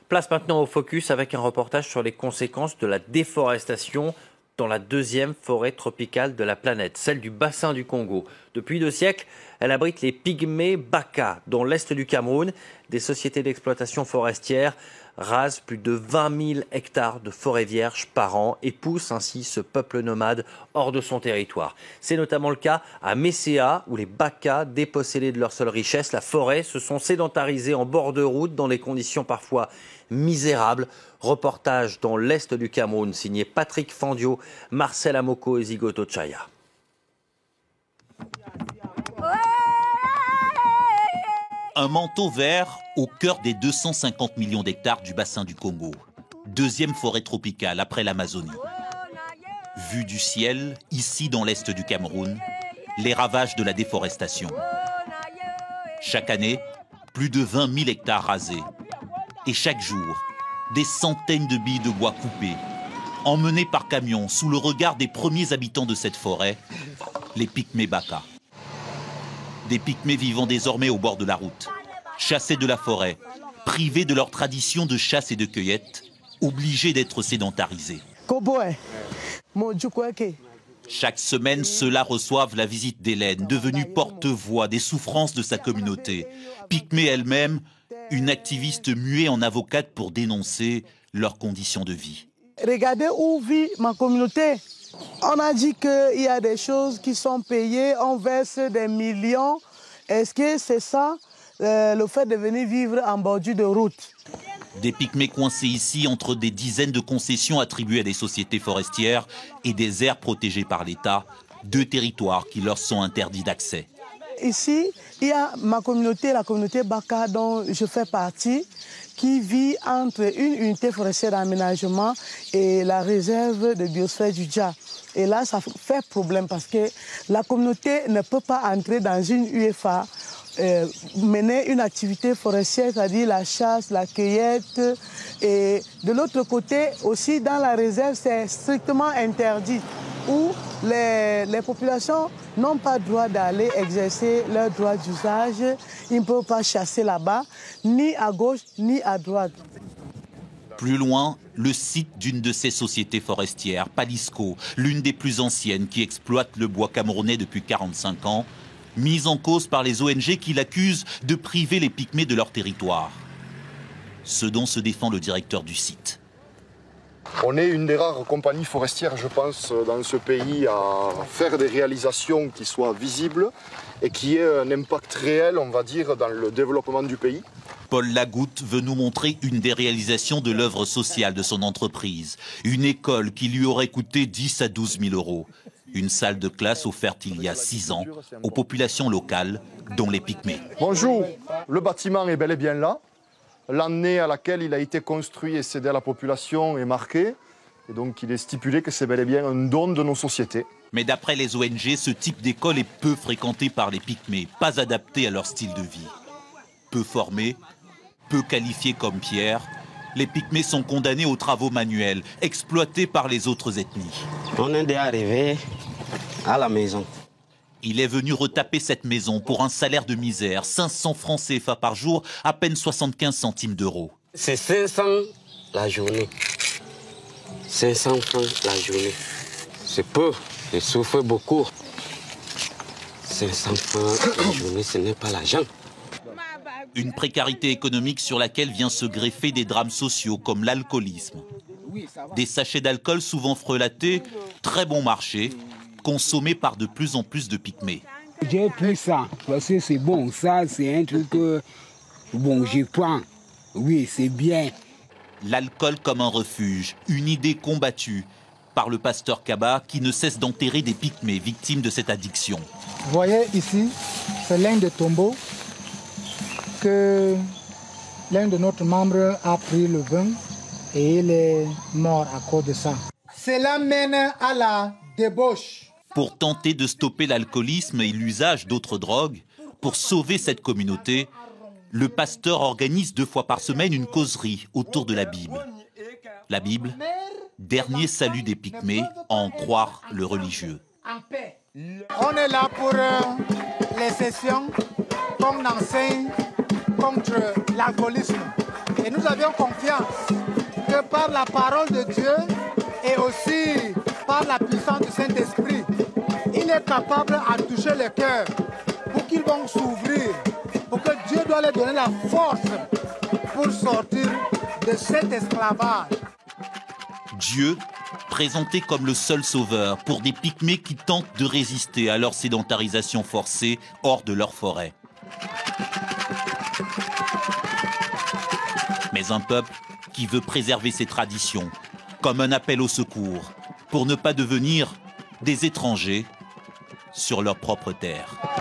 Place maintenant au focus avec un reportage sur les conséquences de la déforestation dans la deuxième forêt tropicale de la planète, celle du bassin du Congo. Depuis 2 siècles, elle abrite les pygmées Baka, dans l'est du Cameroun. Des sociétés d'exploitation forestière rasent plus de 20 000 hectares de forêts vierges par an et poussent ainsi ce peuple nomade hors de son territoire. C'est notamment le cas à Messéa, où les Baka, dépossédés de leur seule richesse, la forêt, se sont sédentarisés en bord de route dans des conditions parfois misérables. Reportage dans l'est du Cameroun, signé Patrick Fandio, Marcel Amoko et Zigoto Chaya. Un manteau vert au cœur des 250 millions d'hectares du bassin du Congo. Deuxième forêt tropicale après l'Amazonie. Vue du ciel, ici dans l'est du Cameroun, les ravages de la déforestation. Chaque année, plus de 20 000 hectares rasés. Et chaque jour, des centaines de billes de bois coupées, emmenées par camion sous le regard des premiers habitants de cette forêt, les pygmées Baka. Des pygmées vivant désormais au bord de la route, chassés de la forêt, privés de leur tradition de chasse et de cueillette, obligés d'être sédentarisés. Chaque semaine, ceux-là reçoivent la visite d'Hélène, devenue porte-voix des souffrances de sa communauté. Pygmée elle-même, une activiste muée en avocate pour dénoncer leurs conditions de vie. Regardez où vit ma communauté. On a dit qu'il y a des choses qui sont payées, on verse des millions. Est-ce que c'est ça, le fait de venir vivre en bordure de route? Des pygmées coincés ici entre des dizaines de concessions attribuées à des sociétés forestières et des aires protégées par l'État, 2 territoires qui leur sont interdits d'accès. Ici, il y a ma communauté, la communauté Baka dont je fais partie, qui vit entre une unité forestière d'aménagement et la réserve de biosphère du Dja. Et là, ça fait problème parce que la communauté ne peut pas entrer dans une UFA, mener une activité forestière, c'est-à-dire la chasse, la cueillette. Et de l'autre côté, aussi dans la réserve, c'est strictement interdit, où les populations n'ont pas droit d'aller exercer leur droit d'usage. Ils ne peuvent pas chasser là-bas, ni à gauche, ni à droite. Plus loin, le site d'une de ces sociétés forestières, Palisco, l'une des plus anciennes qui exploite le bois camerounais depuis 45 ans, mise en cause par les ONG qui l'accusent de priver les pygmées de leur territoire. Ce dont se défend le directeur du site. On est une des rares compagnies forestières, je pense, dans ce pays à faire des réalisations qui soient visibles et qui aient un impact réel, on va dire, dans le développement du pays. Paul Lagoutte veut nous montrer une des réalisations de l'œuvre sociale de son entreprise. Une école qui lui aurait coûté 10 à 12 000 euros. Une salle de classe offerte il y a 6 ans aux populations locales, dont les pygmées. Bonjour, le bâtiment est bel et bien là. L'année à laquelle il a été construit et cédé à la population est marquée. Et donc il est stipulé que c'est bel et bien un don de nos sociétés. Mais d'après les ONG, ce type d'école est peu fréquenté par les pygmées, pas adapté à leur style de vie. Peu formés, peu qualifiés comme Pierre, les pygmées sont condamnés aux travaux manuels, exploités par les autres ethnies. On est arrivé à la maison. Il est venu retaper cette maison pour un salaire de misère, 500 francs CFA par jour, à peine 75 centimes d'euros. C'est 500 la journée. 500 francs la journée. C'est peu, je souffre beaucoup. 500 francs la journée, ce n'est pas l'argent. Une précarité économique sur laquelle vient se greffer des drames sociaux comme l'alcoolisme. Des sachets d'alcool souvent frelatés, très bon marché, consommés par de plus en plus de pygmées. J'ai pris ça, parce que c'est bon, ça c'est un truc que, bon, je prends, oui, c'est bien. L'alcool comme un refuge, une idée combattue par le pasteur Kaba qui ne cesse d'enterrer des pygmées victimes de cette addiction. Vous voyez ici, c'est l'un des tombeaux que l'un de notre membre a pris le vin et il est mort à cause de ça. Cela mène à la débauche. Pour tenter de stopper l'alcoolisme et l'usage d'autres drogues, pour sauver cette communauté, le pasteur organise 2 fois par semaine une causerie autour de la Bible. La Bible, dernier salut des pygmées, à en croire le religieux. On est là pour les sessions qu'on enseigne contre l'alcoolisme. Et nous avions avons confiance que par la parole de Dieu et aussi par la puissance du Saint-Esprit, il est capable de toucher les cœurs pour qu'ils vont s'ouvrir, pour que Dieu doit leur donner la force pour sortir de cet esclavage. Dieu, présenté comme le seul sauveur pour des Pygmées qui tentent de résister à leur sédentarisation forcée hors de leur forêt. Mais un peuple qui veut préserver ses traditions, comme un appel au secours, pour ne pas devenir des étrangers sur leur propre terre.